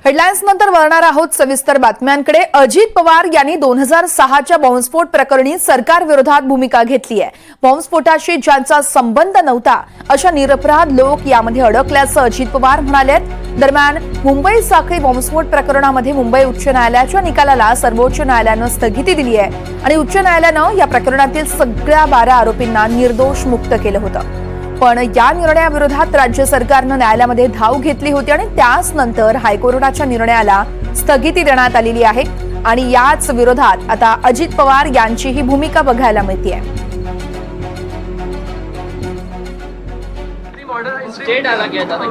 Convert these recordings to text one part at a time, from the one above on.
Headlines नंतर वळणार आहोत सविस्तर बातम्यांकडे। अजित पवार यांनी 2006च्या बॉम्बस्फोट प्रकरणी सरकार विरोधात भूमिका घेतली आहे। बॉम्बस्फोटाशी ज्यांचा संबंध नव्हता अशा निरपराध लोक यामध्ये अडकल्याचं अजित पवार म्हणाले। दरम्यान मुंबई साखळी बॉम्बस्फोट प्रकरणामध्ये मुंबई उच्च न्यायालयाच्या निकालाला सर्वोच्च न्यायालयानं स्थगिती दिली आहे आणि उच्च न्यायालयानं या प्रकरणातील सगळ्या 12 आरोपींना निर्दोष मुक्त केलं होतं। पण या निर्णयाविरोधात राज्य सरकारनं न्यायालयामध्ये धाव घेतली होती आणि त्याच नंतर हायकोर्टाच्या निर्णयाला स्थगिती देण्यात आलेली आहे आणि याच विरोधात आता अजित पवार यांची ही भूमिका बघायला मिळते।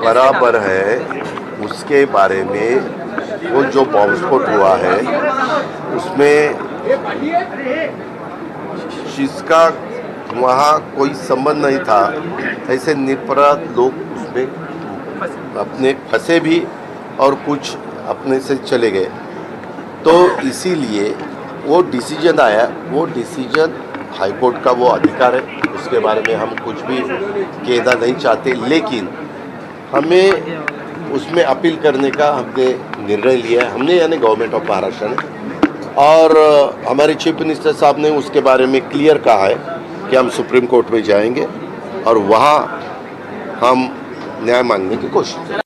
बराबर है, उसके बारे में वो जो बॉम्बस्फोट हुआ है उसमें जिसका वहाँ कोई संबंध नहीं था, ऐसे निरपराध लोग उसमें अपने फंसे भी और कुछ अपने से चले गए। तो इसीलिए वो डिसीजन आया, वो डिसीजन हाईकोर्ट का वो अधिकार है, उसके बारे में हम कुछ भी कहना नहीं चाहते, लेकिन हमें उसमें अपील करने का हमने निर्णय लिया है। हमने यानी गवर्नमेंट ऑफ महाराष्ट्र ने, और हमारे चीफ मिनिस्टर साहब ने उसके बारे में क्लियर कहा है कि हम सुप्रीम कोर्ट में जाएंगे और वहाँ हम न्याय मांगने की कोशिश करेंगे।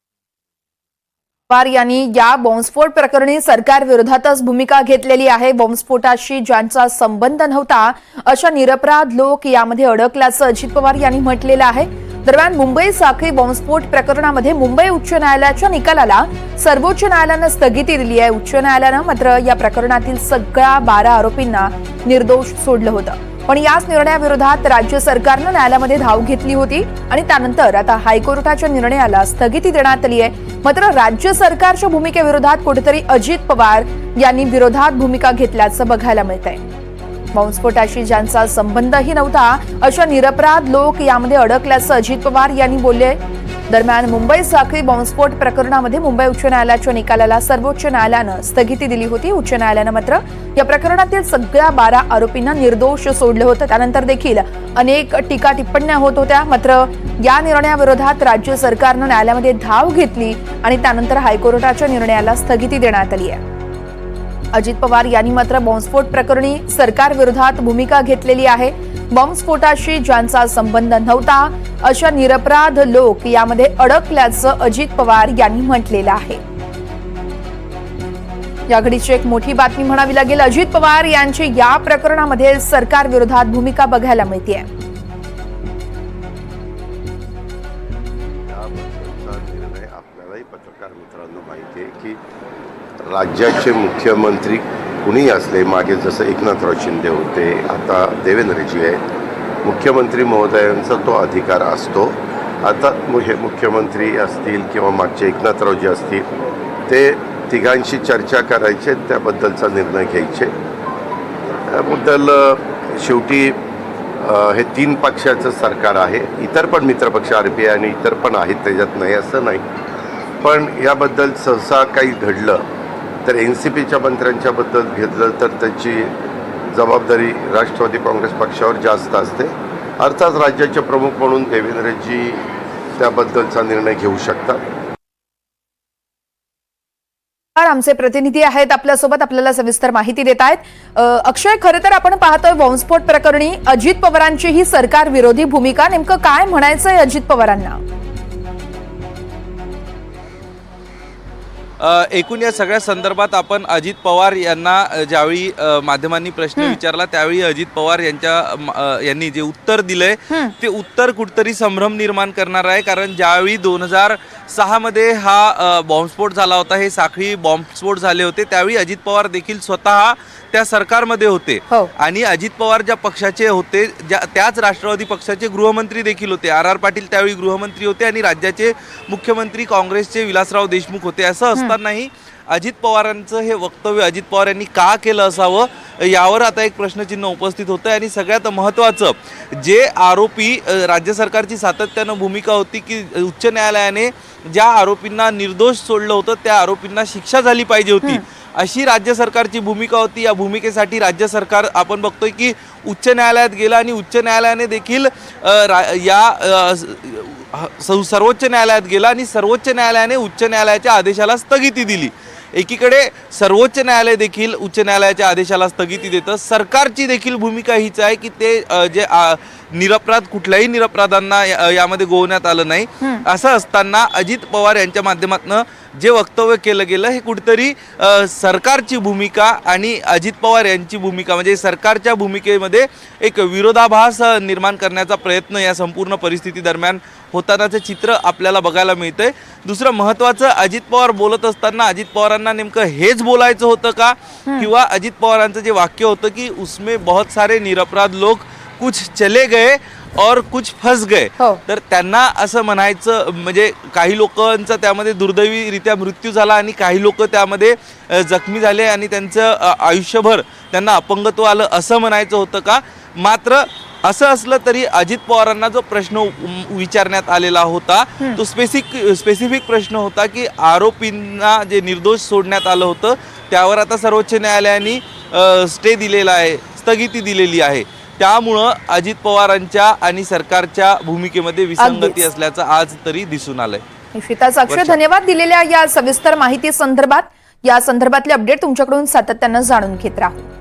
पवार यांनी या बॉम्बस्फोट प्रकरणी सरकार विरोधातच भूमिका घेतलेली आहे। बॉम्बस्फोटाशी ज्यांचा संबंध नव्हता अशा निरपराध लोक यामध्ये अडकल्याचं अजित पवार यांनी म्हटलेलं आहे। दरम्यान मुंबई साखळी बॉम्बस्फोट प्रकरणामध्ये मुंबई उच्च न्यायालयाच्या निकालाला सर्वोच्च न्यायालयानं स्थगिती दिली आहे। उच्च न्यायालयानं मात्र या प्रकरणातील सगळ्या 12 आरोपींना निर्दोष सोडलं होतं, पण याच निर्णयाविरोधात राज्य सरकारनं न्यायालयामध्ये धाव घेतली होती आणि त्यानंतर आता हायकोर्टाच्या निर्णयाला स्थगिती देण्यात आली आहे। मात्र राज्य सरकारच्या भूमिकेविरोधात कुठेतरी अजित पवार यांनी विरोधात भूमिका घेतल्याचं बघायला मिळतंय। बॉम्बस्फोटाशी ज्यांचा संबंधही नव्हता अशा निरपराध लोक यामध्ये अडकल्याचं अजित पवार यांनी बोलले। दरम्यान मुंबई साखळी बॉम्बस्फोट प्रकरणामध्ये मुंबई उच्च न्यायालयाच्या निकालाला सर्वोच्च न्यायालयानं स्थगिती दिली होती। उच्च न्यायालयानं मात्र या प्रकरणातील सगळ्या 12 आरोपींना निर्दोष सोडलं होतं। त्यानंतर देखील अनेक टीका टिप्पण्या होत होत्या, मात्र या निर्णयाविरोधात राज्य सरकारनं न्यायालयामध्ये धाव घेतली आणि त्यानंतर हायकोर्टाच्या निर्णयाला स्थगिती देण्यात आली आहे। अजित पवार यांनी मात्र बॉम्बस्फोट प्रकरणी सरकार विरोधात भूमिका घेतलेली आहे। बॉम्बस्फोटाशी ज्यांचा संबंध नव्हता अशा निरपराध लोक यामध्ये अडकल्याचं अजित पवार यांनी म्हटलेलं आहे। या घडीची एक मोठी बातमी म्हणावी लागेल। अजित पवार यांची या प्रकरणामध्ये सरकार विरोधात भूमिका बघायला मिळतेय। आपल्यालाही पत्रकार मित्रांनो माहिती आहे की राज्याचे मुख्यमंत्री कुणीही असले, मागे जसं एकनाथराव शिंदे होते, आता देवेंद्रजी आहेत, मुख्यमंत्री महोदयांचा तो अधिकार असतो। आता हे मुख्यमंत्री असतील किंवा मागचे एकनाथरावजी असतील, ते तिघांशी चर्चा करायचे, त्याबद्दलचा निर्णय घ्यायचे। त्याबद्दल शेवटी हे 3 पक्षाचं सरकार आहे, इतर पण मित्रपक्ष RPI आणि इतर पण आहेत, त्याच्यात नाही असं नाही, पण याबद्दल सहसा काही घडलं तर NCPच्या मंत्र्यांच्या बद्दल घेतलं तर त्याची जबाबदारी राष्ट्रवादी काँग्रेस पक्षावर जास्त असते। अर्थात राज्याचे प्रमुख म्हणून देवेंद्रजी त्याबद्दलचा निर्णय घेऊ शकतात। आमचे प्रतिनिधी आहेत आपल्यासोबत, आपल्याला सविस्तर माहिती देत आहेत। अक्षय, खरं तर आपण पाहतोय बॉम्बस्फोट प्रकरणी अजित पवारांची ही सरकार विरोधी भूमिका, नेमकं काय म्हणायचंय अजित पवारांना? एकूण या सगळ्या संदर्भात आपण अजित पवार यांना ज्यावेळी माध्यमांनी प्रश्न विचारला त्यावेळी अजित पवार यांनी जे उत्तर दिलंय ते उत्तर कुठतरी संभ्रम निर्माण करणार आहे। कारण ज्यावेळी 2006 मध्ये हा बॉम्बस्फोट झाला होता, हे साखळी बॉम्बस्फोट झाले होते, त्यावेळी अजित पवार देखील स्वतः त्या सरकारमध्ये होते आणि अजित पवार ज्या पक्षाचे होते त्याच राष्ट्रवादी पक्षाचे गृहमंत्री देखील होते। RR पाटील त्यावेळी गृहमंत्री होते आणि राज्याचे मुख्यमंत्री काँग्रेसचे विलासराव देशमुख होते। असं असतानाही अजित पवारांचं हे वक्तव्य अजित पवार यांनी का केलं असावं यावर आता एक प्रश्नचिन्ह उपस्थित होतं। आणि सगळ्यात महत्त्वाचं, जे आरोपी, राज्य सरकारची सातत्यानं भूमिका होती की उच्च न्यायालयाने ज्या आरोपींना निर्दोष सोडलं होतं त्या आरोपींना शिक्षा झाली पाहिजे होती, अशी राज्य सरकारची भूमिका होती। या भूमिकेसाठी राज्य सरकार आपण बघतोय की उच्च न्यायालयात गेलं आणि उच्च न्यायालयाने देखील सर्वोच्च न्यायालयात गेला आणि सर्वोच्च न्यायालयाने उच्च न्यायालयाच्या आदेशाला स्थगिती दिली। एकीकडे सर्वोच्च न्यायालय देखील उच्च न्यायालयाच्या आदेशाला स्थगिती देतं। सरकारची देखील भूमिका हीच आहे की ते जे निरपराध कुठल्याही निरपराधांना यामध्ये गोवण्यात आलं नाही। असं असताना अजित पवार यांच्या माध्यमातून जे वक्तव्य केलं गेलं हे कुठेतरी सरकारची भूमिका आणि अजित पवार यांची भूमिका म्हणजे सरकारच्या भूमिकेमध्ये एक विरोधाभास निर्माण करण्याचा प्रयत्न या संपूर्ण परिस्थिती दरम्यान होतानाचं चित्र आपल्याला बघायला मिळतंय। दुसरं महत्त्वाचं, अजित पवार बोलत असताना अजित पवारांना नेमकं हेच बोलायचं होतं का, किंवा अजित पवारांचं जे वाक्य होतं की उसमें बहुत सारे निरपराध लोग कुछ चले गए और कुछ फंस गए, तर त्यांना असं म्हणायचं म्हणजे काही लोकांचा त्यामध्ये दुर्दैवीरित्या मृत्यू झाला आणि काही लोक त्यामध्ये जखमी झाले आणि त्यांचं आयुष्यभर त्यांना अपंगत्व आलं असं म्हणायचं होतं का। मात्र असं असलं तरी अजित पवारांना जो प्रश्न विचारण्यात आलेला होता तो स्पेसिफिक प्रश्न होता की आरोपींना जे निर्दोष सोडण्यात आलं होतं त्यावर आता सर्वोच्च न्यायालयाने स्टे दिलेला आहे, स्थगिती दिलेली आहे। त्यामुळं अजित पवारांच्या आणि सरकारच्या भूमिकेमध्ये विसंगती असल्याचं आज तरी दिसून आलंय। निश्चितच अक्षय, धन्यवाद दिलेल्या या सविस्तर माहिती संदर्भात। या संदर्भातले अपडेट तुमच्याकडून सातत्यानं जाणून घेत राहू।